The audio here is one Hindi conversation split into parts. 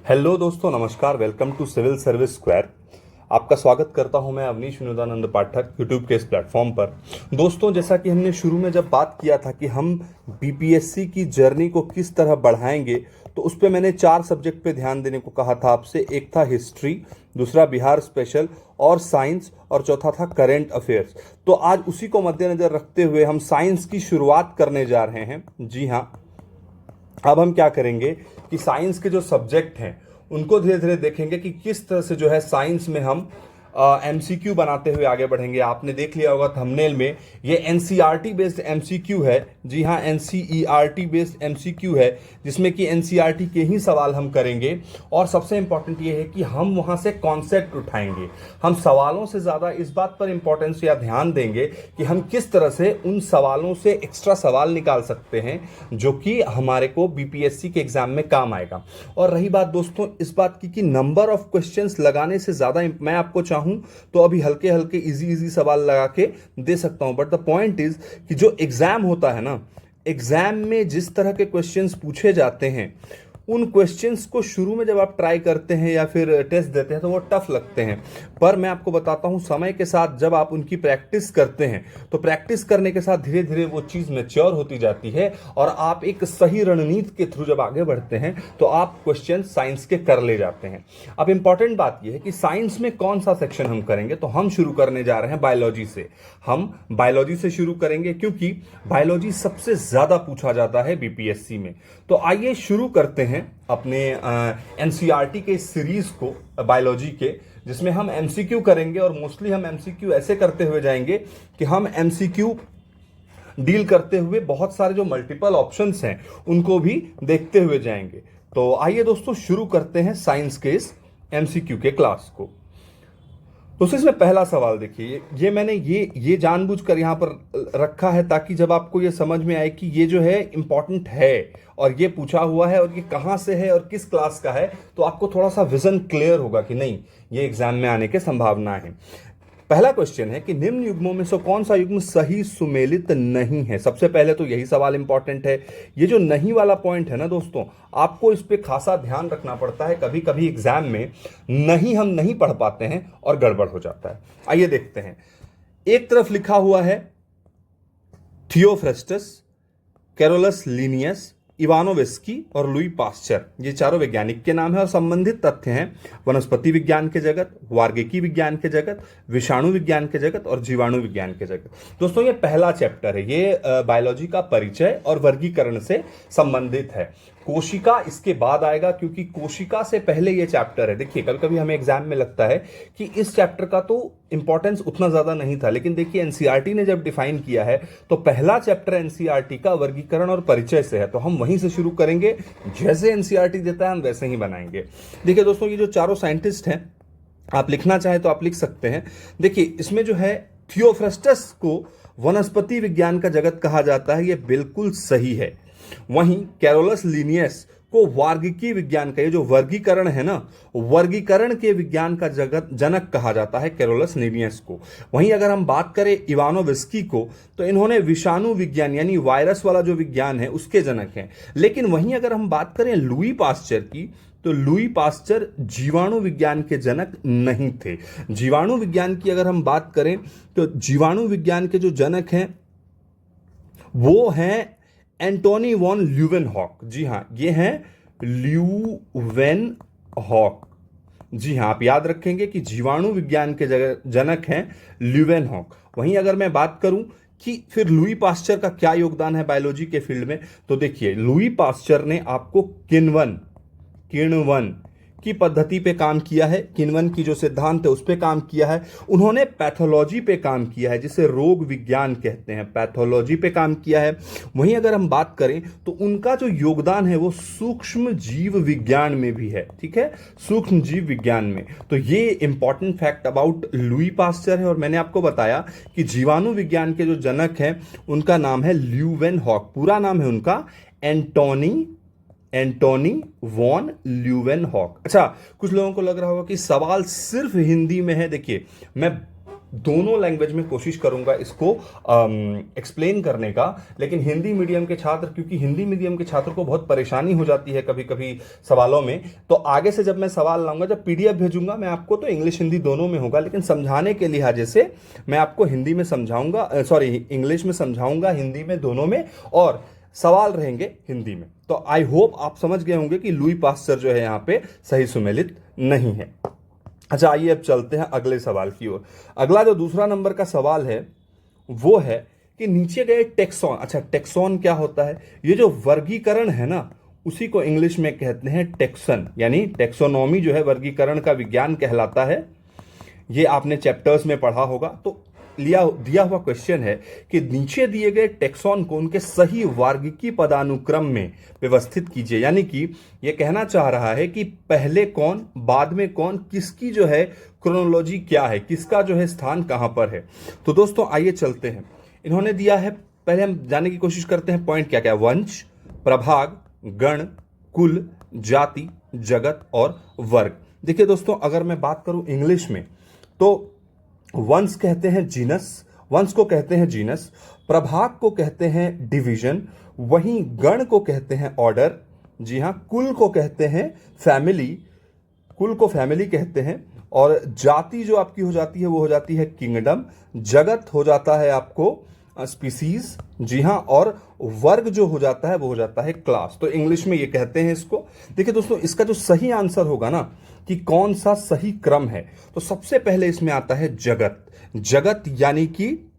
हेलो दोस्तों, नमस्कार। Welcome to civil service square. आपका स्वागत करता हूं मैं अवनीश विनोदानंद पाठक यूट्यूब के इस प्लेटफॉर्म पर। दोस्तों, जैसा कि हमने शुरू में जब बात किया था कि हम बीपीएससी की जर्नी को किस तरह बढ़ाएंगे, तो उस पर मैंने 4 सब्जेक्ट पे ध्यान देने को कहा था आपसे। एक था हिस्ट्री, दूसरा बिहार स्पेशल और साइंस, और चौथा था करंट अफेयर्स। तो आज उसी को मद्देनजर रखते हुए हम साइंस की शुरुआत करने जा रहे हैं। जी हाँ, अब हम क्या करेंगे कि साइंस के जो सब्जेक्ट हैं उनको धीरे धीरे देखेंगे कि किस तरह से जो है साइंस में हम एमसीक्यू बनाते हुए आगे बढ़ेंगे। आपने देख लिया होगा थंबनेल में, ये एनसीईआरटी बेस्ड एमसीक्यू है। जी हाँ, एनसीईआरटी बेस्ड एमसीक्यू है, जिसमें कि एनसीईआरटी के ही सवाल हम करेंगे। और सबसे इंपॉर्टेंट ये है कि हम वहां से कॉन्सेप्ट उठाएंगे। हम सवालों से ज़्यादा इस बात पर इंपॉर्टेंस या ध्यान देंगे कि हम किस तरह से उन सवालों से एक्स्ट्रा सवाल निकाल सकते हैं जो कि हमारे को बीपीएससी के एग्जाम में काम आएगा। और रही बात दोस्तों इस बात की कि नंबर ऑफ क्वेश्चंस लगाने से ज़्यादा मैं आपको चाहूँ तो अभी हल्के हल्के इजी सवाल लगा के दे सकता हूं, बट द पॉइंट इज कि जो एग्जाम होता है ना, एग्जाम में जिस तरह के क्वेश्चंस पूछे जाते हैं, उन क्वेश्चंस को शुरू में जब आप ट्राई करते हैं या फिर टेस्ट देते हैं तो वो टफ लगते हैं। पर मैं आपको बताता हूं, समय के साथ जब आप उनकी प्रैक्टिस करते हैं तो प्रैक्टिस करने के साथ धीरे धीरे वो चीज़ मैच्योर होती जाती है, और आप एक सही रणनीति के थ्रू जब आगे बढ़ते हैं तो आप क्वेश्चन साइंस के कर ले जाते हैं। अब इंपॉर्टेंट बात यह है कि साइंस में कौन सा सेक्शन हम करेंगे, तो हम शुरू करने जा रहे हैं बायोलॉजी से। हम बायोलॉजी से शुरू करेंगे क्योंकि बायोलॉजी सबसे ज्यादा पूछा जाता है बीपीएससी में। तो आइए शुरू करते हैं अपने एनसीईआरटी के सीरीज को बायोलॉजी के, जिसमें हम एमसीक्यू करेंगे। और मोस्टली हम एमसीक्यू ऐसे करते हुए जाएंगे कि हम एमसीक्यू डील करते हुए बहुत सारे जो मल्टीपल ऑप्शंस हैं उनको भी देखते हुए जाएंगे। तो आइए दोस्तों शुरू करते हैं साइंस के इस एमसीक्यू के क्लास को। दोस्तों, इसमें पहला सवाल देखिए, ये मैंने ये जानबूझकर यहाँ पर रखा है ताकि जब आपको ये समझ में आए कि ये जो है इंपॉर्टेंट है और ये पूछा हुआ है और ये कहाँ से है और किस क्लास का है, तो आपको थोड़ा सा विजन क्लियर होगा कि नहीं, ये एग्जाम में आने की संभावना है। पहला क्वेश्चन है कि निम्न युग्मों में से कौन सा युग्म सही सुमेलित नहीं है। सबसे पहले तो यही सवाल इंपॉर्टेंट है। ये जो नहीं वाला पॉइंट है ना दोस्तों, आपको इस पे खासा ध्यान रखना पड़ता है। कभी कभी एग्जाम में नहीं हम नहीं पढ़ पाते हैं और गड़बड़ हो जाता है। आइए देखते हैं। एक तरफ लिखा हुआ है थियोफ्रस्टस, कैरोलस लीनियस, इवानोविस्की और लुई पास्चर। ये चारों वैज्ञानिक के नाम है और संबंधित तथ्य हैं वनस्पति विज्ञान के जगत, वार्गिकी विज्ञान के जगत, विषाणु विज्ञान के जगत और जीवाणु विज्ञान के जगत। दोस्तों, ये पहला चैप्टर है। ये बायोलॉजी का परिचय और वर्गीकरण से संबंधित है। कोशिका इसके बाद आएगा, क्योंकि कोशिका से पहले ये चैप्टर है। देखिए, कभी कभी हमें एग्जाम में लगता है कि इस चैप्टर का तो इंपॉर्टेंस उतना ज्यादा नहीं था, लेकिन देखिए एनसीईआरटी ने जब डिफाइन किया है तो पहला चैप्टर एनसीईआरटी का वर्गीकरण और परिचय से है, तो हम वहीं से शुरू करेंगे। जैसे एनसीईआरटी देता है हम वैसे ही बनाएंगे। देखिए दोस्तों, ये जो चारों साइंटिस्ट हैं, आप लिखना चाहें तो आप लिख सकते हैं। देखिए, इसमें जो है थियोफ्रस्टस को वनस्पति विज्ञान का जगत कहा जाता है, यह बिल्कुल सही है। वहीं कैरोलस लीनियस को वार्गिकी विज्ञान का, ये जो वर्गीकरण है ना, वर्गीकरण के विज्ञान का जगत जनक कहा जाता है कैरोलस लीनियस को। वहीं अगर हम बात करें इवानोविस्की को, तो इन्होंने विषाणु विज्ञान यानी वायरस वाला जो विज्ञान है उसके जनक हैं। लेकिन वहीं अगर हम बात करें लुई पास्चर की, तो लुई पास्चर जीवाणु विज्ञान के जनक नहीं थे। जीवाणु विज्ञान की अगर हम बात करें तो जीवाणु विज्ञान के जो जनक हैं वो हैं एंटोनी वॉन ल्यूवेनहॉक। जी हाँ, ये हैं ल्यूवेनहॉक। जी हाँ, आप याद रखेंगे कि जीवाणु विज्ञान के जनक हैं ल्यूवेनहॉक। वहीं अगर मैं बात करूं कि फिर लुई पास्चर का क्या योगदान है बायोलॉजी के फील्ड में, तो देखिए लुई पास्चर ने आपको किण्वन की पद्धति पे काम किया है। किण्वन की जो सिद्धांत है उस पे काम किया है। उन्होंने पैथोलॉजी पे काम किया है, जिसे रोग विज्ञान कहते हैं, पैथोलॉजी पे काम किया है। वहीं अगर हम बात करें तो उनका जो योगदान है वो सूक्ष्म जीव विज्ञान में भी है। ठीक है, सूक्ष्म जीव विज्ञान में। तो ये important fact about Louis Pasteur है। और मैंने आपको बताया कि जीवाणु विज्ञान के जो जनक हैं उनका नाम है ल्यूवेनहॉक। पूरा नाम है उनका एंटोनी वॉन ल्यूवेनहॉक। अच्छा, कुछ लोगों को लग रहा होगा कि सवाल सिर्फ हिंदी में है। देखिए, मैं दोनों लैंग्वेज में कोशिश करूंगा इसको एक्सप्लेन करने का। लेकिन हिंदी मीडियम के छात्र, क्योंकि हिंदी मीडियम के छात्र को बहुत परेशानी हो जाती है कभी कभी सवालों में, तो आगे से जब मैं सवाल लाऊंगा, जब पीडीएफ भेजूंगा मैं आपको, तो इंग्लिश हिंदी दोनों में होगा, लेकिन समझाने के लिहाजे से मैं आपको हिंदी में समझाऊंगा, सॉरी इंग्लिश में समझाऊंगा, हिंदी में, दोनों में, और सवाल रहेंगे हिंदी में। तो आई होप आप समझ गए होंगे कि लुई पास्चर जो है यहाँ पे सही सुमेलित नहीं है। अच्छा, आइए अब चलते हैं अगले सवाल की ओर। अगला जो दूसरा नंबर का सवाल है वो है कि नीचे गए टेक्सॉन। अच्छा, टेक्सॉन क्या होता है? ये जो वर्गीकरण है ना, उसी को इंग्लिश में कहते हैं टेक्सन, यानी टेक्सोनॉमी जो है वर्गीकरण का विज्ञान कहलाता है। ये आपने चैप्टर्स में पढ़ा होगा। तो दिया हुआ क्वेश्चन है कि नीचे दिए गए टेक्सॉन को उनके सही वार्गिकी पदानुक्रम में व्यवस्थित कीजिए। यानी कि ये कहना चाह रहा है कि पहले कौन, बाद में कौन, किसकी जो है क्रोनोलॉजी क्या है, किसका जो है स्थान कहां पर है। तो दोस्तों आइए चलते हैं। इन्होंने दिया है, पहले हम जानने की कोशिश करते हैं पॉइंट क्या क्या। वंश, प्रभाग, गण, कुल, जाति, जगत और वर्ग। देखिए दोस्तों, अगर मैं बात करूं इंग्लिश में, तो वंश कहते हैं जीनस, वंश को कहते हैं जीनस, प्रभाग को कहते हैं डिवीजन, वहीं गण को कहते हैं ऑर्डर, जी हां, कुल को कहते हैं फैमिली, कुल को फैमिली कहते हैं, और जाति जो आपकी हो जाती है वो हो जाती है किंगडम, जगत हो जाता है आपको स्पीसीज, जी हां, और वर्ग जो हो जाता है वो हो जाता है क्लास। तो इंग्लिश में ये कहते हैं इसको। देखिए दोस्तों, इसका जो सही आंसर होगा ना कि कौन सा सही क्रम है, तो सबसे पहले इसमें आता है जगत। जगत यानी कि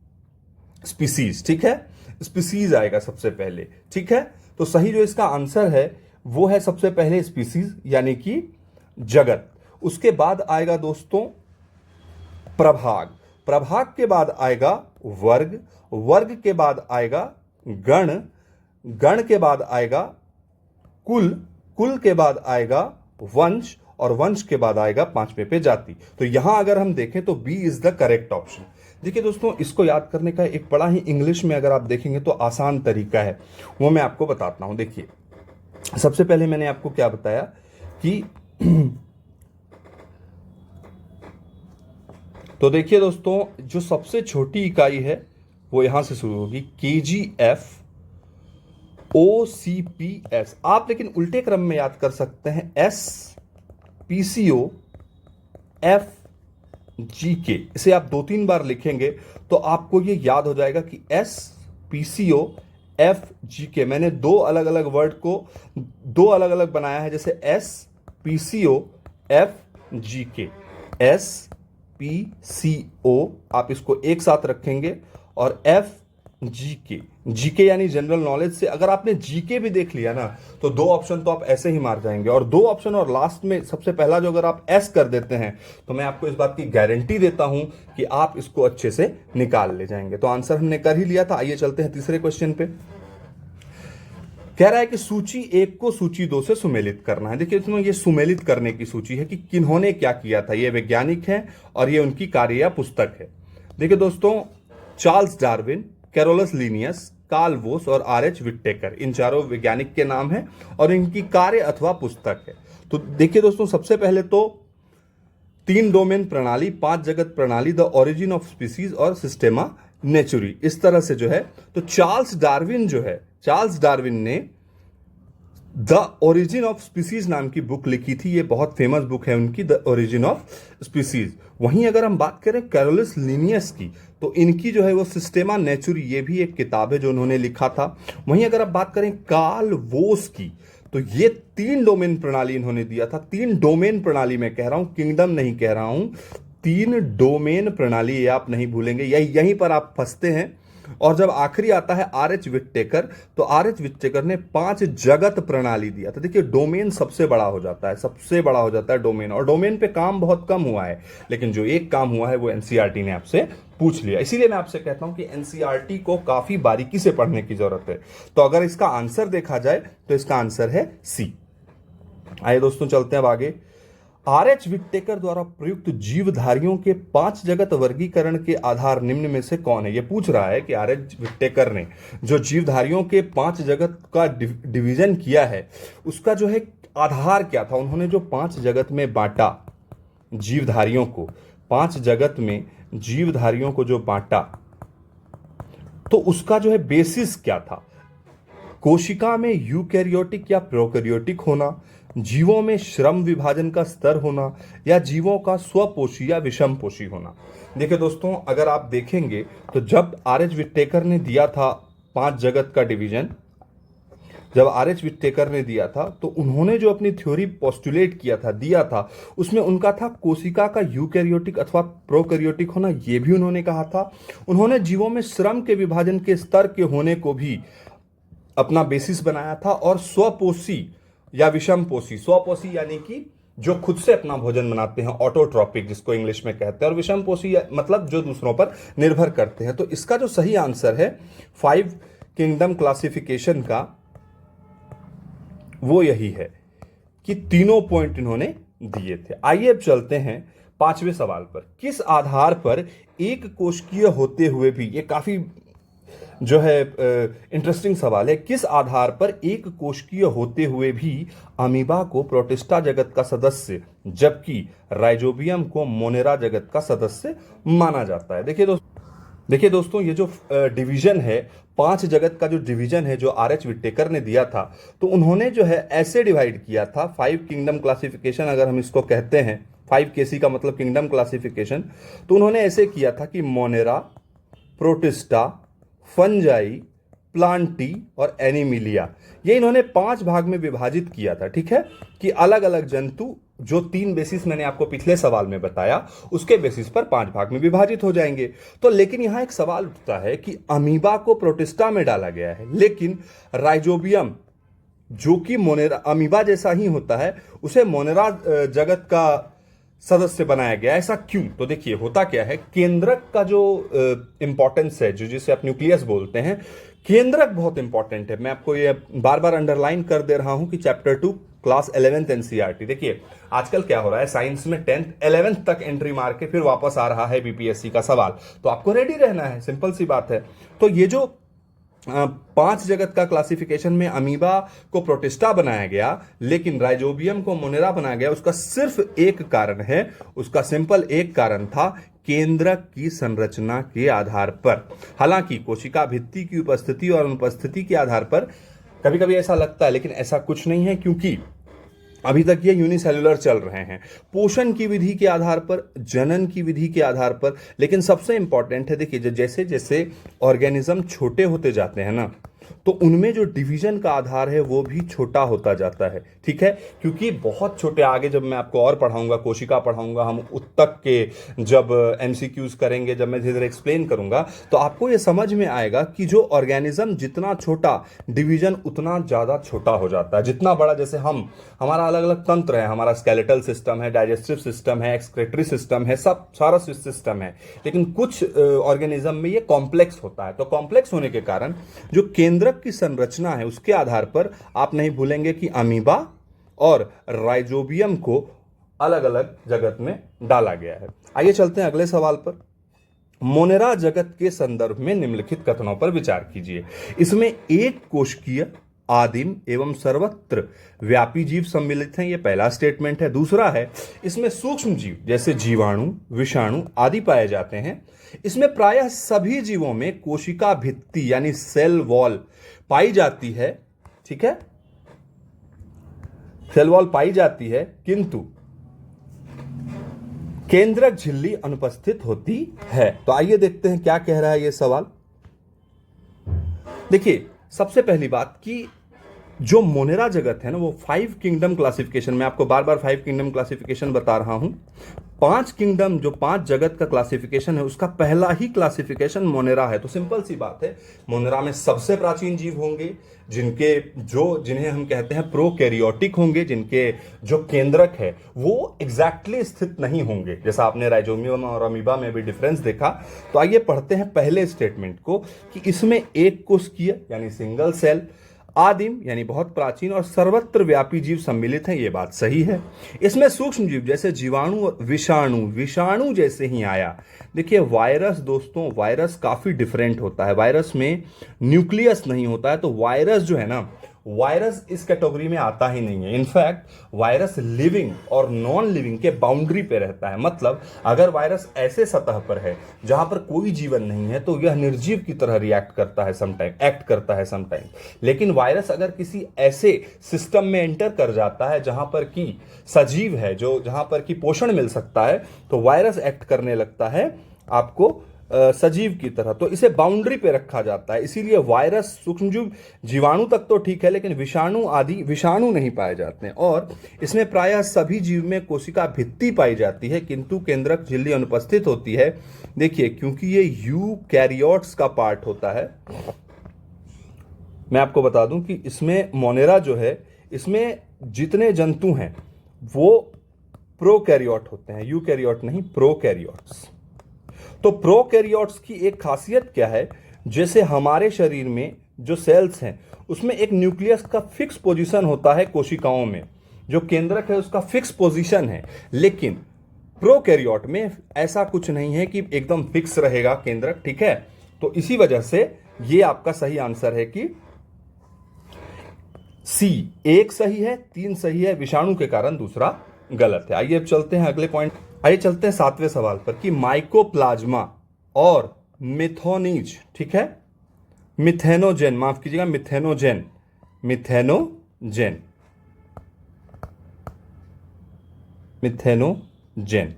स्पीसीज, ठीक है, स्पीसीज आएगा सबसे पहले, ठीक है। तो सही जो इसका आंसर है वो है सबसे पहले स्पीसीज यानी कि जगत। उसके बाद आएगा दोस्तों प्रभाग, प्रभाग के बाद आएगा वर्ग, वर्ग के बाद आएगा गण, गण के बाद आएगा कुल, कुल के बाद आएगा वंश, और वंश के बाद आएगा पांचवें पे जाति। तो यहां अगर हम देखें तो B is the correct option. देखिए दोस्तों, इसको याद करने का एक बड़ा ही इंग्लिश में अगर आप देखेंगे तो आसान तरीका है, वो मैं आपको बताता हूं। देखिए, सबसे पहले मैंने आपको क्या बताया कि तो देखिए दोस्तों, जो सबसे छोटी इकाई है वो यहां से शुरू होगी, KGF OCPS। आप लेकिन उल्टे क्रम में याद कर सकते हैं, SPCO FGK। इसे आप 2-3 बार लिखेंगे तो आपको ये याद हो जाएगा कि SPCO FGK। मैंने दो अलग अलग वर्ड को दो अलग अलग बनाया है, जैसे SPCO FGK, SPCO आप इसको एक साथ रखेंगे, और FGK, जीके यानी जनरल नॉलेज से अगर आपने जीके भी देख लिया ना तो दो ऑप्शन तो आप ऐसे ही मार जाएंगे, और दो ऑप्शन और लास्ट में सबसे पहला जो अगर आप एस कर देते हैं तो मैं आपको इस बात की गारंटी देता हूं कि आप इसको अच्छे से निकाल ले जाएंगे। तो आंसर हमने कर ही लिया था। आइए चलते हैं तीसरे क्वेश्चन पे। कह रहा है कि सूची 1 को सूची 2 से सुमेलित करना है। देखिए इसमें ये सुमेलित करने की सूची है कि किन्होंने क्या किया था। ये वैज्ञानिक है और ये उनकी कार्य या पुस्तक है। देखिए दोस्तों, Charles Darwin, Carolus Linnaeus, Karl Woese और आर.एच. विट्टेकर, इन चारों वैज्ञानिक के नाम हैं और इनकी कार्य अथवा पुस्तक है। तो देखिए दोस्तों, सबसे पहले तो 3 डोमेन प्रणाली, 5 जगत प्रणाली, द ओरिजिन ऑफ स्पीसीज और सिस्टेमा नेचुरी, इस तरह से जो है। तो चार्ल्स डार्विन जो है, चार्ल्स डार्विन ने द ओरिजिन ऑफ स्पीसीज नाम की बुक लिखी थी। ये बहुत फेमस बुक है उनकी, द ओरिजिन ऑफ स्पीसीज। वहीं अगर हम बात करें कैरोलस लिनियस की, तो इनकी जो है वो सिस्टेमा नेचुरी, ये भी एक किताब है जो उन्होंने लिखा था। वहीं अगर आप बात करें कार्ल वोस की, तो ये 3 डोमेन प्रणाली इन्होंने दिया था। 3 डोमेन प्रणाली मैं कह रहा हूं, किंगडम नहीं कह रहा हूं, 3 डोमेन प्रणाली, ये आप नहीं भूलेंगे, यहीं पर आप फंसते हैं। और जब आखिरी आता है आर.एच. विट्टेकर, तो आर.एच. विट्टेकर ने 5 जगत प्रणाली दिया। तो देखिए डोमेन सबसे बड़ा हो जाता है, सबसे बड़ा हो जाता है डोमेन, और डोमेन पे काम बहुत कम हुआ है, लेकिन जो एक काम हुआ है वो एनसीईआरटी ने आपसे पूछ लिया। इसीलिए मैं आपसे कहता हूं कि एनसीईआरटी को काफी बारीकी से पढ़ने की जरूरत है। तो अगर इसका आंसर देखा जाए तो इसका आंसर है सी। आइए दोस्तों चलते हैं अब आगे। आर.एच. विट्टेकर द्वारा प्रयुक्त जीवधारियों के 5 जगत वर्गीकरण के आधार निम्न में से कौन है। यह पूछ रहा है कि आर.एच. विट्टेकर ने जो जीवधारियों के 5 जगत का डिवीजन किया है, उसका जो है आधार क्या था। उन्होंने जो 5 जगत में बांटा जीवधारियों को, 5 जगत में जीवधारियों को जो बांटा, तो उसका जो है बेसिस क्या था? कोशिका में यूकैरियोटिक या प्रोकैरियोटिक होना, जीवों में श्रम विभाजन का स्तर होना, या जीवों का स्वपोषी या विषमपोषी होना। देखिए दोस्तों, अगर आप देखेंगे तो जब आर.एच. विट्टेकर ने दिया था 5 जगत का डिवीजन, जब आर.एच. विट्टेकर ने दिया था तो उन्होंने जो अपनी थ्योरी पोस्टुलेट किया था, दिया था, उसमें उनका था कोशिका का यूकैरियोटिक अथवा प्रोकैरियोटिक होना, यह भी उन्होंने कहा था। उन्होंने जीवों में श्रम के विभाजन के स्तर के होने को भी अपना बेसिस बनाया था, और स्वपोषी या विषमपोषी, स्वपोषी यानी कि जो खुद से अपना भोजन बनाते हैं, ऑटोट्रॉपिक जिसको इंग्लिश में कहते हैं, और विषमपोषी मतलब जो दूसरों पर निर्भर करते हैं। तो इसका जो सही आंसर है 5 किंगडम क्लासिफिकेशन का, वो यही है कि तीनों पॉइंट इन्होंने दिए थे। आइए अब चलते हैं 5वें सवाल पर। किस आधार पर एक कोशिकीय होते हुए भी, ये काफी जो है इंटरेस्टिंग सवाल है, किस आधार पर एक कोशिकीय होते हुए भी अमीबा को प्रोटिस्टा जगत का सदस्य जबकि राइजोबियम को मोनेरा जगत का सदस्य माना जाता है? देखिए दोस्तों, ये जो डिवीजन है, 5 जगत का जो डिवीजन है जो आर.एच. विट्टेकर ने दिया था, तो उन्होंने जो है ऐसे डिवाइड किया था 5 किंगडम क्लासिफिकेशन, अगर हम इसको कहते हैं 5 केसी का मतलब किंगडम क्लासिफिकेशन, तो उन्होंने ऐसे किया था कि मोनेरा, प्रोटिस्टा, फंजाई, प्लांटी और एनिमिलिया, ये इन्होंने 5 भाग में विभाजित किया था। ठीक है, कि अलग अलग जंतु जो 3 बेसिस मैंने आपको पिछले सवाल में बताया, उसके बेसिस पर 5 भाग में विभाजित हो जाएंगे। तो लेकिन यहां एक सवाल उठता है कि अमीबा को प्रोटिस्टा में डाला गया है, लेकिन राइजोबियम जो कि मोनेरा अमीबा जैसा ही होता है, उसे मोनेरा जगत का सदस्य बनाया गया। ऐसा क्यों? तो देखिए, होता क्या है, केंद्रक का जो इंपॉर्टेंस है, जो जिसे आप न्यूक्लियस बोलते हैं, केंद्रक बहुत इंपॉर्टेंट है। मैं आपको ये बार बार अंडरलाइन कर दे रहा हूं कि चैप्टर 2 क्लास 11th एनसीईआरटी। देखिए आजकल क्या हो रहा है, साइंस में 10th 11th तक एंट्री मार के फिर वापस आ रहा है बीपीएससी का सवाल, तो आपको रेडी रहना है, सिंपल सी बात है। तो ये जो 5 जगत का क्लासिफिकेशन में अमीबा को प्रोटिस्टा बनाया गया लेकिन राइजोबियम को मोनेरा बनाया गया, उसका सिर्फ एक कारण है, उसका सिंपल एक कारण था, केंद्रक की संरचना के आधार पर। हालांकि कोशिका भित्ति की उपस्थिति और अनुपस्थिति के आधार पर कभी कभी ऐसा लगता है, लेकिन ऐसा कुछ नहीं है, क्योंकि अभी तक ये यूनिसेल्युलर चल रहे हैं, पोषण की विधि के आधार पर, जनन की विधि के आधार पर। लेकिन सबसे इंपॉर्टेंट है, देखिए जैसे जैसे ऑर्गेनिज्म छोटे होते जाते हैं ना, तो उनमें जो डिवीजन का आधार है वो भी छोटा होता जाता है। ठीक है, क्योंकि बहुत छोटे, आगे जब मैं आपको और पढ़ाऊंगा, कोशिका पढ़ाऊंगा, हम उत्तक के जब एमसीक्यूज करेंगे, जब मैं धीरे धीरे एक्सप्लेन करूंगा, तो आपको ये समझ में आएगा कि जो ऑर्गेनिज्म जितना छोटा, डिवीजन उतना ज्यादा छोटा हो जाता है। जितना बड़ा, जैसे हमारा अलग अलग तंत्र है, हमारा स्केलेटल सिस्टम है, डाइजेस्टिव सिस्टम है, एक्सक्रेटरी सिस्टम है, सब सारा सिस्टम है, लेकिन कुछ ऑर्गेनिज्म में ये कॉम्प्लेक्स होता है। तो कॉम्प्लेक्स होने के कारण जो केंद्रक की संरचना है, उसके आधार पर आप नहीं भूलेंगे कि अमीबा और राइजोबियम को अलग अलग जगत में डाला गया है। आइए चलते हैं अगले सवाल पर। मोनेरा जगत के संदर्भ में निम्नलिखित कथनों पर विचार कीजिए। इसमें एक कोशिकीय, आदिम एवं सर्वत्र व्यापी जीव सम्मिलित हैं, यह पहला स्टेटमेंट है। दूसरा है, इसमें सूक्ष्म जीव जैसे जीवाणु, विषाणु आदि पाए जाते हैं। इसमें प्रायः सभी जीवों में कोशिका भित्ति यानी सेल वॉल पाई जाती है। ठीक है, सेल वॉल पाई जाती है, किंतु केंद्रक झिल्ली अनुपस्थित होती है। तो आइए देखते हैं क्या कह रहा है यह सवाल। देखिए सबसे पहली बात कि जो मोनेरा जगत है ना, वो 5 किंगडम क्लासिफिकेशन, मैं आपको बार बार 5 किंगडम क्लासिफिकेशन बता रहा हूं। 5 किंगडम, जो 5 जगत का क्लासिफिकेशन है, उसका पहला ही क्लासिफिकेशन मोनेरा है। तो सिंपल सी बात है, मोनेरा में सबसे प्राचीन जीव होंगे जिन्हें हम कहते हैं प्रोकैरियोटिक होंगे, जिनके जो केंद्रक है वो एग्जैक्टली स्थित नहीं होंगे, जैसा आपने राइजोबियम और अमीबा में भी डिफरेंस देखा। तो आइए पढ़ते हैं पहले स्टेटमेंट को कि इसमें एक कोशिकीय यानी सिंगल सेल, आदिम यानी बहुत प्राचीन और सर्वत्र व्यापी जीव सम्मिलित हैं, ये बात सही है। इसमें सूक्ष्म जीव जैसे जीवाणु और विषाणु जैसे ही आया। देखिए वायरस, दोस्तों वायरस काफी डिफरेंट होता है, वायरस में न्यूक्लियस नहीं होता है, तो वायरस जो है ना वायरस इस कैटेगरी में आता ही नहीं है। इनफैक्ट वायरस लिविंग और नॉन लिविंग के बाउंड्री पे रहता है। मतलब अगर वायरस ऐसे सतह पर है जहां पर कोई जीवन नहीं है तो यह निर्जीव की तरह रिएक्ट करता है, एक्ट करता है समटाइम। लेकिन वायरस अगर किसी ऐसे सिस्टम में एंटर कर जाता है जहां पर कि सजीव है, जो जहां पर कि पोषण मिल सकता है, तो वायरस एक्ट करने लगता है आपको सजीव की तरह। तो इसे बाउंड्री पे रखा जाता है। इसीलिए वायरस, सूक्ष्मजीव, जीवाणु तक तो ठीक है, लेकिन विषाणु आदि विषाणु नहीं पाए जाते हैं। और इसमें प्रायः सभी जीव में कोशिका भित्ति पाई जाती है, किंतु केंद्रक झिल्ली अनुपस्थित होती है। देखिए, क्योंकि ये यूकैरियोट्स का पार्ट होता है। मैं आपको बता दूं कि इसमें मोनेरा जो है, इसमें जितने जंतु हैं वो प्रोकैरियोट होते हैं, यूकैरियोट नहीं, प्रोकैरियोट्स। तो प्रोकैरियोट्स की एक खासियत क्या है, जैसे हमारे शरीर में जो सेल्स हैं उसमें एक न्यूक्लियस का फिक्स पोजीशन होता है, कोशिकाओं में जो केंद्रक है उसका फिक्स पोजीशन है। लेकिन प्रोकैरियोट में ऐसा कुछ नहीं है कि एकदम फिक्स रहेगा केंद्रक, ठीक है। तो इसी वजह से ये आपका सही आंसर है कि सी, एक सही है, 3 सही है, विषाणु के कारण दूसरा गलत है। आइए अब चलते हैं अगले पॉइंट, आइए चलते हैं 7वें सवाल पर कि माइकोप्लाज्मा और मिथोनिज, ठीक है, मिथेनोजेन, माफ कीजिएगा, मिथेनोजेन, मिथेनोजेन, मिथेनोजेन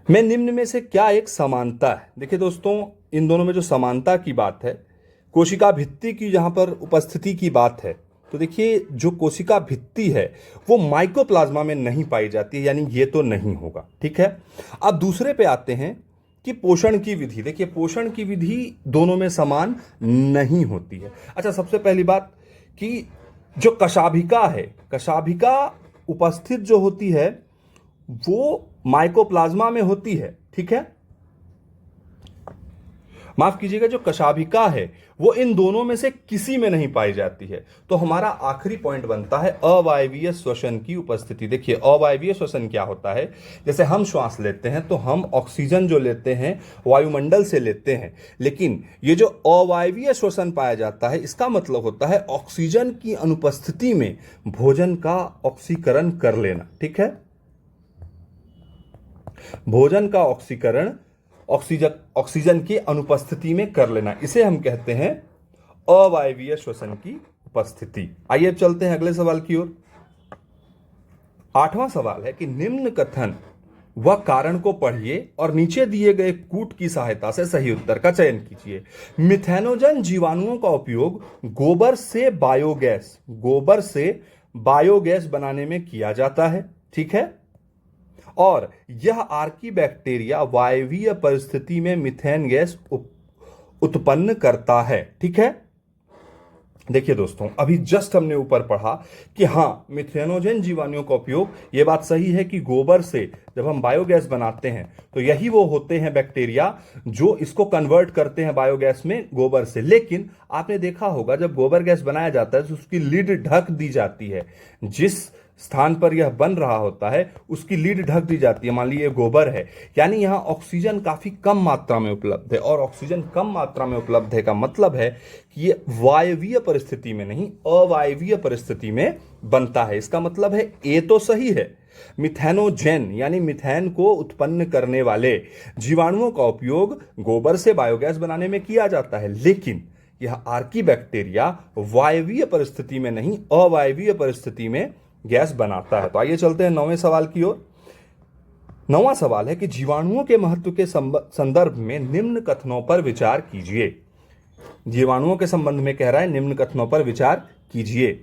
में निम्न में से क्या एक समानता है। देखिए दोस्तों, इन दोनों में जो समानता की बात है, कोशिका भित्ति की जहां पर उपस्थिति की बात है, तो देखिए जो कोशिका भित्ति है वो माइकोप्लाज्मा में नहीं पाई जाती है, यानी ये तो नहीं होगा, ठीक है। अब दूसरे पे आते हैं कि पोषण की विधि। देखिए, पोषण की विधि दोनों में समान नहीं होती है। अच्छा, सबसे पहली बात कि जो कशाभिका है, कशाभिका उपस्थित जो होती है वो माइकोप्लाज्मा में होती है, ठीक है। माफ कीजिएगा, जो कशाभिका है वो इन दोनों में से किसी में नहीं पाई जाती है। तो हमारा आखिरी पॉइंट बनता है अवायवीय श्वसन की उपस्थिति। देखिए, अवायवीय श्वसन क्या होता है, जैसे हम श्वास लेते हैं तो हम ऑक्सीजन जो लेते हैं वायुमंडल से लेते हैं, लेकिन ये जो अवायवीय श्वसन पाया जाता है इसका मतलब होता है ऑक्सीजन की अनुपस्थिति में भोजन का ऑक्सीकरण कर लेना, ठीक है। भोजन का ऑक्सीकरण ऑक्सीजन की अनुपस्थिति में कर लेना, इसे हम कहते हैं अवायवीय श्वसन की उपस्थिति। आइए अब चलते हैं अगले सवाल की ओर। 8वां सवाल है कि निम्न कथन व कारण को पढ़िए और नीचे दिए गए कूट की सहायता से सही उत्तर का चयन कीजिए। मिथेनोजन जीवाणुओं का उपयोग गोबर से बायोगैस बनाने में किया जाता है, ठीक है। और यह आर्कीबैक्टीरिया वायवीय परिस्थिति में मीथेन गैस उत्पन्न करता है, ठीक है। देखिए दोस्तों, अभी जस्ट हमने ऊपर पढ़ा कि हां, मिथेनोजेन जीवाणुओं का उपयोग, यह बात सही है कि गोबर से जब हम बायोगैस बनाते हैं तो यही वो होते हैं बैक्टीरिया जो इसको कन्वर्ट करते हैं बायोगैस में गोबर से। लेकिन आपने देखा होगा जब गोबर गैस बनाया जाता है तो उसकी लीड ढक दी जाती है, जिस स्थान पर यह बन रहा होता है उसकी लीड ढक दी जाती है। मान लीजिए गोबर है, यानी यहां ऑक्सीजन काफी कम मात्रा में उपलब्ध है, और ऑक्सीजन कम मात्रा में उपलब्ध है का मतलब है कि ये वायवीय परिस्थिति में नहीं, अवायवीय परिस्थिति में बनता है। इसका मतलब है ए तो सही है, मिथेनोजेन यानी मिथेन को उत्पन्न करने वाले जीवाणुओं का उपयोग गोबर से बायोगैस बनाने में किया जाता है, लेकिन यह आर्कीबैक्टीरिया वायवीय परिस्थिति में नहीं, अवायवीय परिस्थिति में गैस बनाता है। तो आइए चलते हैं 9वें सवाल की ओर। 9वां सवाल है कि जीवाणुओं के महत्व के संदर्भ में निम्न कथनों पर विचार कीजिए। जीवाणुओं के संबंध में कह रहा है, निम्न कथनों पर विचार कीजिए।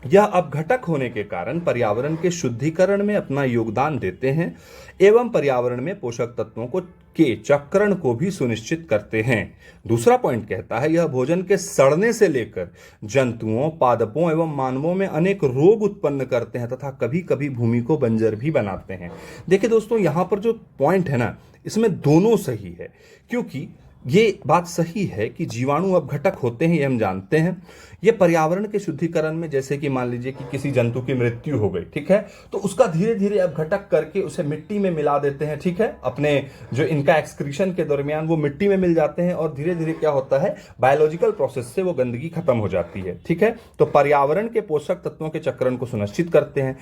यह अपघटक होने के कारण पर्यावरण के शुद्धिकरण में अपना योगदान देते हैं एवं पर्यावरण में पोषक तत्वों के चक्रण को भी सुनिश्चित करते हैं। दूसरा पॉइंट कहता है, यह भोजन के सड़ने से लेकर जंतुओं, पादपों एवं मानवों में अनेक रोग उत्पन्न करते हैं तथा कभी कभी भूमि को बंजर भी बनाते हैं। देखिए दोस्तों, यहां पर जो पॉइंट है ना, इसमें दोनों सही है, क्योंकि ये बात सही है कि जीवाणु अपघटक होते हैं, ये हम जानते हैं। ये पर्यावरण के शुद्धिकरण में, जैसे कि मान लीजिए कि किसी जंतु की मृत्यु हो गई, ठीक है, तो उसका धीरे धीरे अपघटक करके उसे मिट्टी में मिला देते हैं, ठीक है, अपने जो इनका एक्सक्रीशन के दरमियान वो मिट्टी में मिल जाते हैं और धीरे धीरे क्या होता है, बायोलॉजिकल प्रोसेस से वो गंदगी खत्म हो जाती है, ठीक है। तो पर्यावरण के पोषक तत्वों के चक्रण को सुनिश्चित करते हैं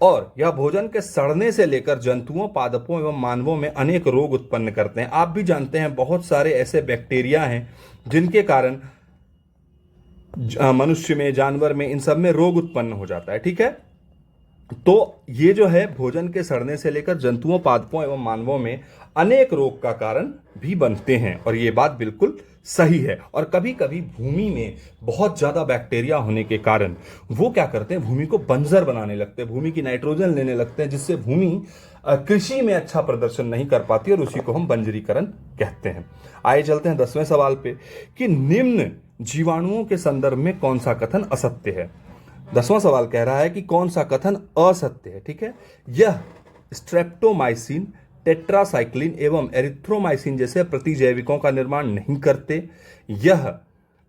और यह भोजन के सड़ने से लेकर जंतुओं, पादपों एवं मानवों में अनेक रोग उत्पन्न करते हैं। आप भी जानते हैं बहुत सारे ऐसे बैक्टीरिया हैं जिनके कारण मनुष्य में, जानवर में, इन सब में रोग उत्पन्न हो जाता है, ठीक है। तो ये जो है भोजन के सड़ने से लेकर जंतुओं, पादपों एवं मानवों में अनेक रोग का कारण भी बनते हैं और ये बात बिल्कुल सही है। और कभी कभी भूमि में बहुत ज्यादा बैक्टीरिया होने के कारण वो क्या करते हैं, भूमि को बंजर बनाने लगते हैं, भूमि की नाइट्रोजन लेने लगते हैं, जिससे भूमि कृषि में अच्छा प्रदर्शन नहीं कर पाती और उसी को हम बंजरीकरण कहते हैं। आइए चलते हैं 10वें सवाल पे कि निम्न जीवाणुओं के संदर्भ में कौन सा कथन असत्य है। 10वां सवाल कह रहा है कि कौन सा कथन असत्य है, ठीक है। यह स्ट्रेप्टोमाइसिन, टेट्रासाइक्लिन एवं एरिथ्रोमाइसिन जैसे प्रतिजैविकों का निर्माण नहीं करते। यह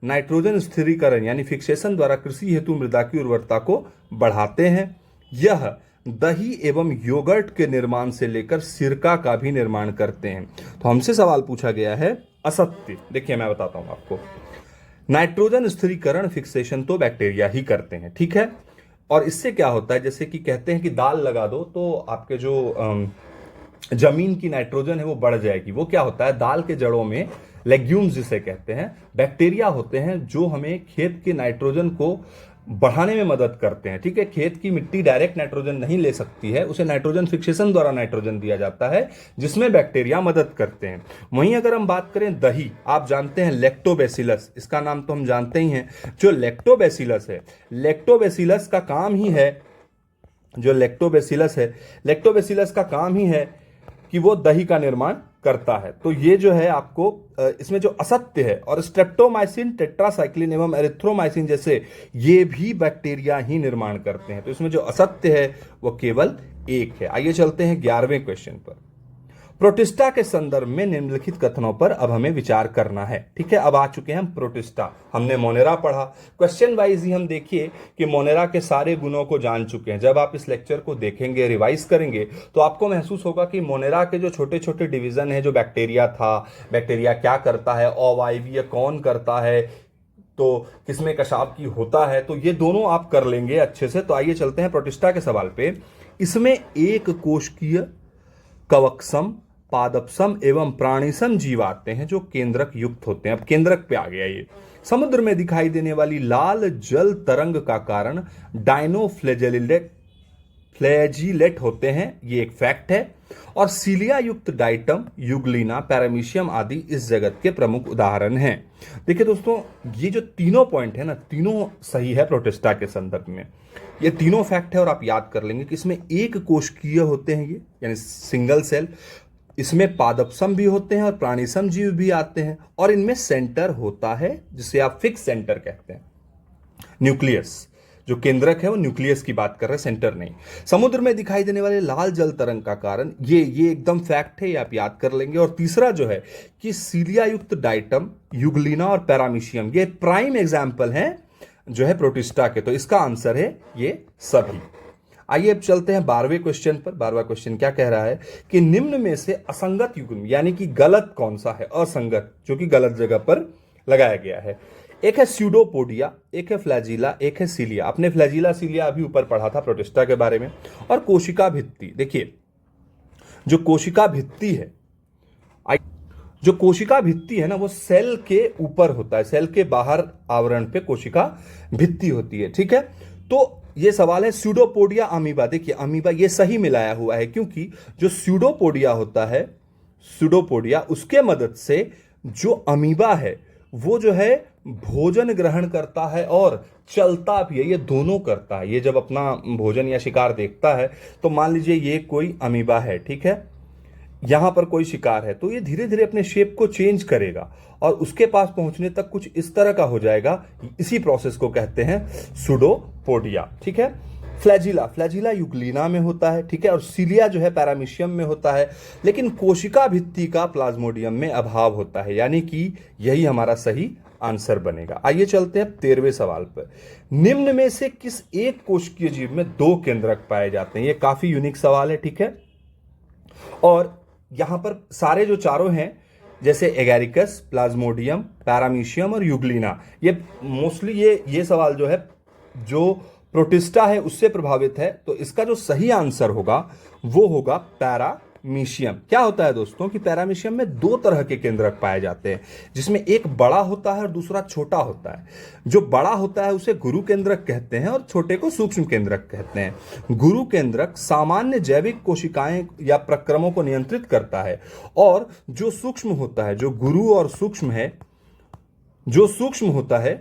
नाइट्रोजन स्थिरीकरण यानी फिक्सेशन द्वारा कृषि हेतु मृदा की उर्वरता को बढ़ाते हैं। यह दही एवं योगर्ट के निर्माण से लेकर सिरका का भी निर्माण करते हैं। तो हमसे सवाल पूछा गया है असत्य। देखिए मैं बताता हूं आपको, नाइट्रोजन स्थिरीकरण, फिक्सेशन तो बैक्टीरिया ही करते हैं, ठीक है। और इससे क्या होता है, जैसे कि कहते हैं कि दाल लगा दो तो आपके जो जमीन की नाइट्रोजन है वो बढ़ जाएगी। वो क्या होता है, दाल के जड़ों में लेग्यूम्स जिसे कहते हैं, बैक्टीरिया होते हैं जो हमें खेत के नाइट्रोजन को बढ़ाने में मदद करते हैं, ठीक है। खेत की मिट्टी डायरेक्ट नाइट्रोजन नहीं ले सकती है, उसे नाइट्रोजन फिक्सेशन द्वारा नाइट्रोजन दिया जाता है, जिसमें बैक्टीरिया मदद करते हैं। वहीं अगर हम बात करें दही, आप जानते हैं लैक्टोबैसिलस, इसका नाम तो हम जानते ही हैं। जो लैक्टोबैसिलस है, लैक्टोबैसिलस का काम ही है, जो लैक्टोबैसिलस है, लैक्टोबैसिलस का काम ही है कि वो दही का निर्माण करता है। तो ये जो है आपको इसमें जो असत्य है, और स्ट्रेप्टोमाइसिन, टेट्रासाइक्लिन एवं एरिथ्रोमाइसिन जैसे ये भी बैक्टीरिया ही निर्माण करते हैं। तो इसमें जो असत्य है वो केवल एक है। आइए चलते हैं 11वें क्वेश्चन पर। प्रोटिस्टा के संदर्भ में निम्नलिखित कथनों पर अब हमें विचार करना है, ठीक है। अब आ चुके हैं हम प्रोटिस्टा, हमने मोनेरा पढ़ा, क्वेश्चन वाइज ही हम देखिए कि मोनेरा के सारे गुणों को जान चुके हैं। जब आप इस लेक्चर को देखेंगे, रिवाइज करेंगे, तो आपको महसूस होगा कि मोनेरा के जो छोटे छोटे डिवीजन है, जो बैक्टीरिया था, बैक्टीरिया क्या करता है, अवायवीय कौन करता है, तो किसमें कशाफ की होता है, तो ये दोनों आप कर लेंगे अच्छे से। तो आइए चलते हैं प्रोटिस्टा के सवाल पे। इसमें एक कोशिकीय, कवकसम, पादपसम एवं प्राणीसम जीव आते हैं जो केंद्रक युक्त होते हैं। अब केंद्रक पे आ गया ये। समुद्र में दिखाई देने वाली लाल जल तरंग का कारण फ्लैजिलेट होते हैं, ये एक फैक्ट है। और सीलिया युक्त डाइटम, युगलिना, पैरामीशियम आदि इस जगत के प्रमुख उदाहरण हैं। देखिए दोस्तों, ये जो तीनों पॉइंट है ना, तीनों सही है प्रोटिस्टा के संदर्भ में। ये तीनों फैक्ट है और आप याद कर लेंगे कि इसमें एक कोशिकीय होते हैं, ये यानी सिंगल सेल, इसमें पादपसम भी होते हैं और प्राणीसम जीव भी आते हैं, और इनमें सेंटर होता है जिसे आप फिक्स सेंटर कहते हैं, न्यूक्लियस। जो केंद्रक है वो न्यूक्लियस की बात कर रहे हैं, सेंटर नहीं। समुद्र में दिखाई देने वाले लाल जल तरंग का कारण ये एकदम फैक्ट है, ये आप याद कर लेंगे। और तीसरा जो है कि सीलिया युक्त डाइटम, युगलिना और पैरामीशियम, ये प्राइम एग्जाम्पल हैं जो है प्रोटिस्टा के। तो इसका आंसर है ये सभी। आइए अब चलते हैं 12वें क्वेश्चन पर। 12वां क्वेश्चन क्या कह रहा है कि निम्न में से असंगत युग्म यानी कि गलत कौन सा है, असंगत, जो कि गलत जगह पर लगाया गया है। एक है स्यूडोपोडिया, एक है फ्लैजिला, एक है सीलिया। आपने फ्लैजिला, सीलिया अभी ऊपर पढ़ा था प्रोटिस्टा के बारे में। और कोशिका भित्ति, देखिए जो कोशिका भित्ति है, जो कोशिका भित्ति है ना, वो सेल के ऊपर होता है, सेल के बाहर आवरण पे कोशिका भित्ति होती है, ठीक है। तो ये सवाल है स्यूडोपोडिया, अमीबा। देखिए अमीबा ये सही मिलाया हुआ है, क्योंकि जो स्यूडोपोडिया होता है, स्यूडोपोडिया, उसके मदद से जो अमीबा है वो जो है भोजन ग्रहण करता है और चलता भी है, ये दोनों करता है। ये जब अपना भोजन या शिकार देखता है, तो मान लीजिए ये कोई अमीबा है, ठीक है, यहां पर कोई शिकार है, तो ये धीरे धीरे अपने शेप को चेंज करेगा और उसके पास पहुंचने तक कुछ इस तरह का हो जाएगा। इसी प्रोसेस को कहते हैं स्यूडोपोडिया, ठीक है। फ्लैजिला, फ्लैजिला यूग्लिना में होता है, ठीक है, और सीलिया जो है पैरामीशियम में होता है, लेकिन कोशिका भित्ति का प्लाज्मोडियम में अभाव होता है, यानी कि यही हमारा सही आंसर बनेगा। आइए चलते हैं 13वें सवाल पर। निम्न में से किस एक कोशिकीय जीव में 2 केंद्रक पाए जाते हैं? ये काफी यूनिक सवाल है, ठीक है, और यहां पर सारे जो चारों हैं जैसे एगैरिकस, प्लाज्मोडियम, पैरामीशियम और यूग्लिना, ये मोस्टली ये सवाल जो है जो प्रोटिस्टा है उससे प्रभावित है, तो इसका जो सही आंसर होगा वो होगा पैरामीशियम। क्या होता है दोस्तों कि पैरामीशियम में 2 तरह के केंद्रक पाए जाते हैं, जिसमें एक बड़ा होता है और दूसरा छोटा होता है। जो बड़ा होता है उसे गुरु केंद्रक कहते हैं और छोटे को सूक्ष्म केंद्रक कहते हैं। गुरु केंद्रक सामान्य जैविक कोशिकाएं या प्रक्रमों को नियंत्रित करता है, और जो सूक्ष्म होता है, जो गुरु और सूक्ष्म है, जो सूक्ष्म होता है,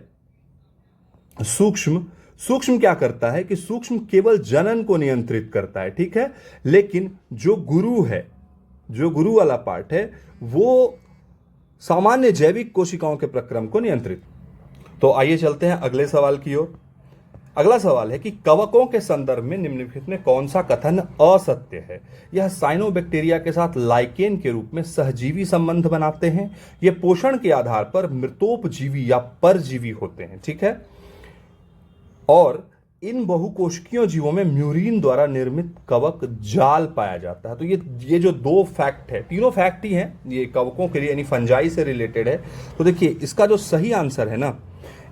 सूक्ष्म क्या करता है कि सूक्ष्म केवल जनन को नियंत्रित करता है, ठीक है, लेकिन जो गुरु है, जो गुरु वाला पार्ट है, वो सामान्य जैविक कोशिकाओं के प्रक्रम को नियंत्रित। तो आइए चलते हैं अगले सवाल की ओर। अगला सवाल है कि कवकों के संदर्भ में निम्नलिखित में कौन सा कथन असत्य है? यह साइनोबैक्टीरिया के साथ लाइकेन के रूप में सहजीवी संबंध बनाते हैं। ये पोषण के आधार पर मृतोपजीवी या परजीवी होते हैं, ठीक है, और इन बहुकोशिकीय जीवों में म्यूरिन द्वारा निर्मित कवक जाल पाया जाता है। तो ये जो 2 फैक्ट है, तीनों फैक्ट ही हैं, ये कवकों के लिए यानी फंजाई से रिलेटेड है। तो देखिए इसका जो सही आंसर है ना,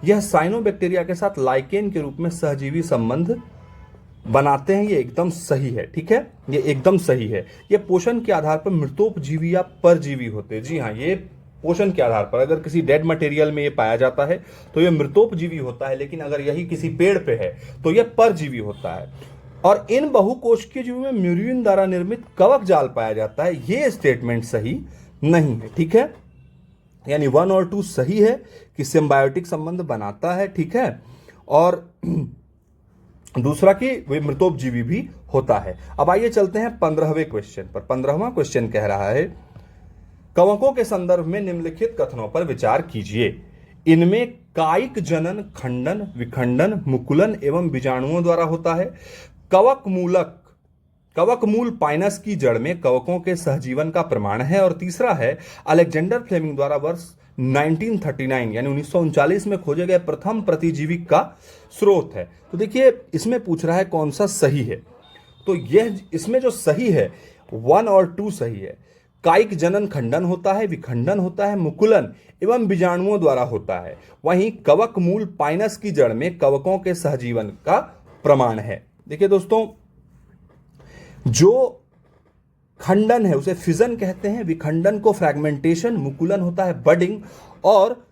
यह साइनोबैक्टीरिया के साथ लाइकेन के रूप में सहजीवी संबंध बनाते हैं, ये एकदम सही है, ठीक है, ये एकदम सही है। ये पोषण के आधार पर मृतोपजीवी या परजीवी होते हैं। जी हाँ, ये पोषण के आधार पर अगर किसी डेड मटेरियल में ये पाया जाता है तो ये मृतोपजीवी होता है, लेकिन अगर यही किसी पेड़ पे है तो ये परजीवी होता है। और इन बहुकोशिकीय जीवों में म्यूरिन द्वारा निर्मित कवक जाल पाया जाता है, ये स्टेटमेंट सही नहीं है, ठीक है, यानी 1 और 2 सही है कि सिम्बायोटिक संबंध बनाता है, ठीक है, और दूसरा कि वे मृतोपजीवी भी होता है। अब आइए चलते हैं 15वें क्वेश्चन पर। 15वां क्वेश्चन कह रहा है कवकों के संदर्भ में निम्नलिखित कथनों पर विचार कीजिए। इनमें कायिक जनन खंडन, विखंडन, मुकुलन एवं बीजाणुओं द्वारा होता है। कवक मूल पाइनस की जड़ में कवकों के सहजीवन का प्रमाण है। और तीसरा है अलेक्जेंडर फ्लेमिंग द्वारा वर्ष 1939 यानी 1939 में खोजे गए प्रथम प्रतिजीवी का स्रोत है। तो देखिए इसमें पूछ रहा है कौन सा सही है, तो यह इसमें जो सही है 1 और 2 सही है। कायिक जनन खंडन होता है, विखंडन होता है, मुकुलन एवं बीजाणुओं द्वारा होता है। वहीं कवक मूल पाइनस की जड़ में कवकों के सहजीवन का प्रमाण है। देखिए दोस्तों, जो खंडन है उसे फिजन कहते हैं, विखंडन को फ्रैगमेंटेशन, मुकुलन होता है बडिंग, और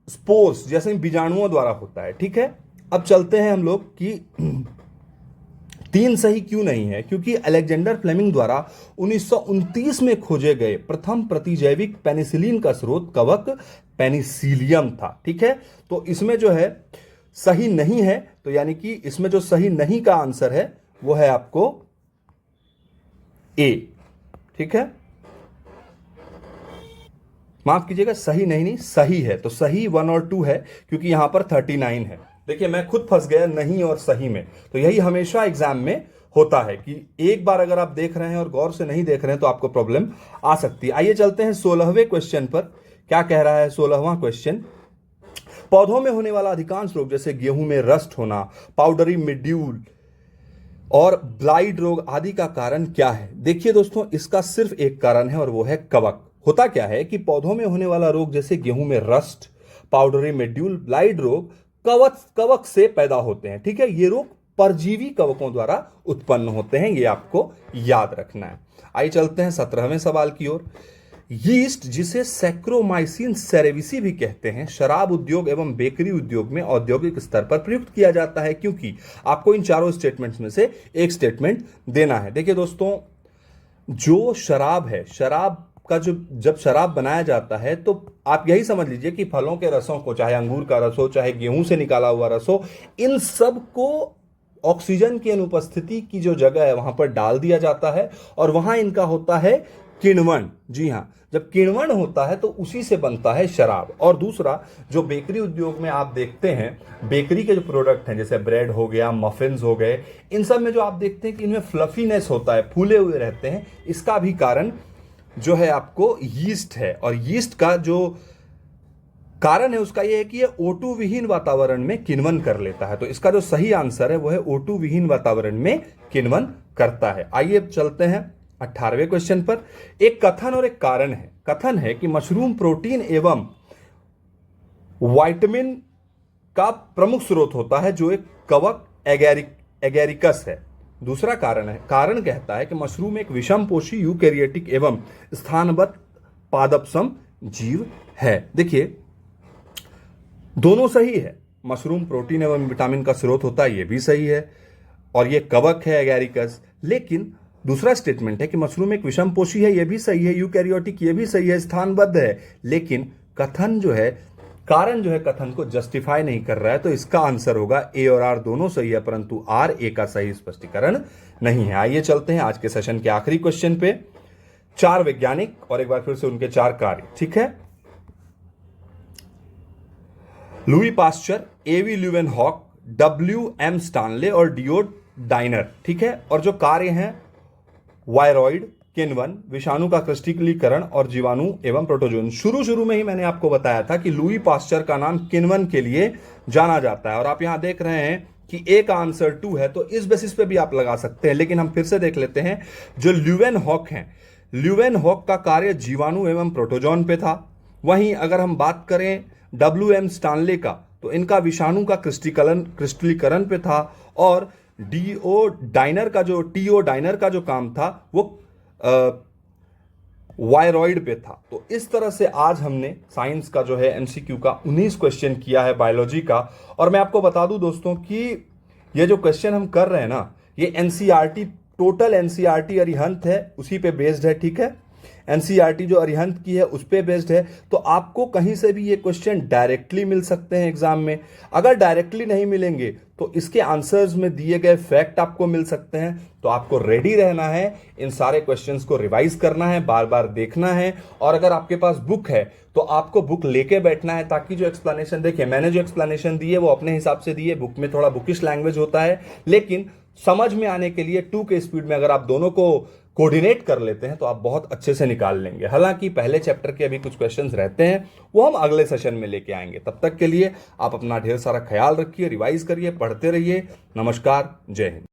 स्पोर्स जैसे बीजाणुओं द्वारा होता है, ठीक है। अब चलते हैं हम लोग कि 3 सही क्यों नहीं है, क्योंकि अलेक्जेंडर फ्लेमिंग द्वारा 1929 में खोजे गए प्रथम प्रतिजैविक पेनिसिलिन का स्रोत कवक पेनिसिलियम था, ठीक है। तो इसमें जो है सही नहीं है, तो यानी कि इसमें जो सही नहीं का आंसर है वो है आपको ए, ठीक है, माफ कीजिएगा, सही नहीं सही है। तो सही 1 और 2 है क्योंकि यहां पर 39 है। देखिए मैं खुद फंस गया नहीं और सही में, तो यही हमेशा एग्जाम में होता है कि एक बार अगर आप देख रहे हैं और गौर से नहीं देख रहे हैं तो आपको प्रॉब्लम आ सकती है। आइए चलते हैं 16वें क्वेश्चन पर। क्या कह रहा है 16वां क्वेश्चन? पौधों में होने वाला अधिकांश रोग जैसे गेहूं में रस्ट होना, पाउडरी मिड्यूल और ब्लाइट रोग आदि का कारण क्या है? देखिए दोस्तों, इसका सिर्फ एक कारण है और वो है कवक। होता क्या है कि पौधों में होने वाला रोग जैसे गेहूं में रस्ट, पाउडरी मिड्यूल, ब्लाइट रोग कवक से पैदा होते हैं, ठीक है। ये रोग परजीवी कवकों द्वारा उत्पन्न होते हैं, ये आपको याद रखना है। आइए चलते हैं 17वें सवाल की ओर। यीस्ट, जिसे सैक्रोमाइसिन सेरेविसी भी कहते हैं, शराब उद्योग एवं बेकरी उद्योग में औद्योगिक स्तर पर प्रयुक्त किया जाता है, क्योंकि आपको इन चारों स्टेटमेंट्स में से एक स्टेटमेंट देना है। देखिए दोस्तों, जो शराब है, शराब का जब शराब बनाया जाता है तो आप यही समझ लीजिए कि फलों के रसों को, चाहे अंगूर का रस हो, चाहे गेहूं से निकाला हुआ रस हो, इन सब को ऑक्सीजन की अनुपस्थिति की जो जगह है वहां पर डाल दिया जाता है और वहां इनका होता है किण्वन, जी हाँ, जब किण्वन होता है तो उसी से बनता है शराब। और दूसरा, जो बेकरी उद्योग में आप देखते हैं, बेकरी के जो प्रोडक्ट हैं जैसे ब्रेड हो गया, मफिन्स हो गए, इन सब में जो आप देखते हैं कि इनमें फ्लफीनेस होता है, फूले हुए रहते हैं, इसका भी कारण जो है आपको यीस्ट है। और यीस्ट का जो कारण है उसका यह है कि ये O2 विहीन वातावरण में किण्वन कर लेता है। तो इसका जो सही आंसर है वो है O2 विहीन वातावरण में किण्वन करता है। आइए चलते हैं 18वें क्वेश्चन पर। एक कथन और एक कारण है। कथन है कि मशरूम प्रोटीन एवं विटामिन का प्रमुख स्रोत होता है जो एक कवक एगेरिकस है। दूसरा कारण है, कारण कहता है कि मशरूम एक विषमपोषी यूकैरियोटिक एवं स्थानबद्ध पादपसम जीव है। देखिए, दोनों सही है। मशरूम प्रोटीन एवं विटामिन का स्रोत होता है, यह भी सही है, और यह कवक है एगेरिकस। लेकिन दूसरा स्टेटमेंट है कि मशरूम एक विषमपोषी है, यह भी सही है, यूकैरियोटिक यह भी सही है, स्थानबद्ध है। लेकिन कथन जो है, कारण जो है कथन को जस्टिफाई नहीं कर रहा है। तो इसका आंसर होगा ए और आर दोनों सही है, परंतु आर ए का सही स्पष्टीकरण नहीं है। आइए चलते हैं आज के सेशन के आखिरी क्वेश्चन पे। 4 वैज्ञानिक और एक बार फिर से उनके 4 कार्य, ठीक है। लुई पास्चर, एवी ल्यूवेनहॉक, W.M. स्टानले और डी.ओ. डाइनर, ठीक है। और जो कार्य हैं, वायरॉइड, किण्वन, विषाणु का क्रिस्टलीकरण और जीवाणु एवं प्रोटोजोन। शुरू में ही मैंने आपको बताया था कि लुई पास्चर का नाम किण्वन के लिए जाना जाता है। और आप यहां देख रहे हैं कि ए का आंसर 2 है, तो इस बेसिस पे भी आप लगा सकते हैं। लेकिन हम फिर से देख लेते हैं, जो ल्यूवेनहॉक हैं, ल्यूवेनहॉक का कार्य जीवाणु एवं प्रोटोजोन पे था। वहीं अगर हम बात करें W.M. स्टानले का, तो इनका विषाणु का क्रिस्टलीकरण पे था। और टी.ओ. डाइनर का जो काम था वो वायरॉइड पे था। तो इस तरह से आज हमने साइंस का जो है एमसीक्यू का 19 क्वेश्चन किया है बायोलॉजी का। और मैं आपको बता दूं दोस्तों कि ये जो क्वेश्चन हम कर रहे हैं ना, ये एनसीईआरटी, टोटल एनसीईआरटी अरिहंत है, उसी पे बेस्ड है, ठीक है। एनसीईआरटी जो अरिहंत की है उस पे बेस्ड है। तो आपको कहीं से भी ये क्वेश्चन डायरेक्टली मिल सकते हैं एग्जाम में। अगर डायरेक्टली नहीं मिलेंगे तो इसके आंसर्स में दिए गए फैक्ट आपको मिल सकते हैं। तो आपको रेडी रहना है, इन सारे क्वेश्चंस को रिवाइज करना है, बार बार देखना है। और अगर आपके पास बुक है तो आपको बुक लेके बैठना है, ताकि जो एक्सप्लेनेशन, देखिए मैंने जो एक्सप्लेनेशन दी है वो अपने हिसाब से दी है, बुक में थोड़ा बुकिश लैंग्वेज होता है, लेकिन समझ में आने के लिए 2 के स्पीड में अगर आप दोनों को कोऑर्डिनेट कर लेते हैं तो आप बहुत अच्छे से निकाल लेंगे। हालांकि पहले चैप्टर के अभी कुछ क्वेश्चंस रहते हैं, वो हम अगले सेशन में लेके आएंगे। तब तक के लिए आप अपना ढेर सारा ख्याल रखिए, रिवाइज करिए, पढ़ते रहिए। नमस्कार, जय हिंद।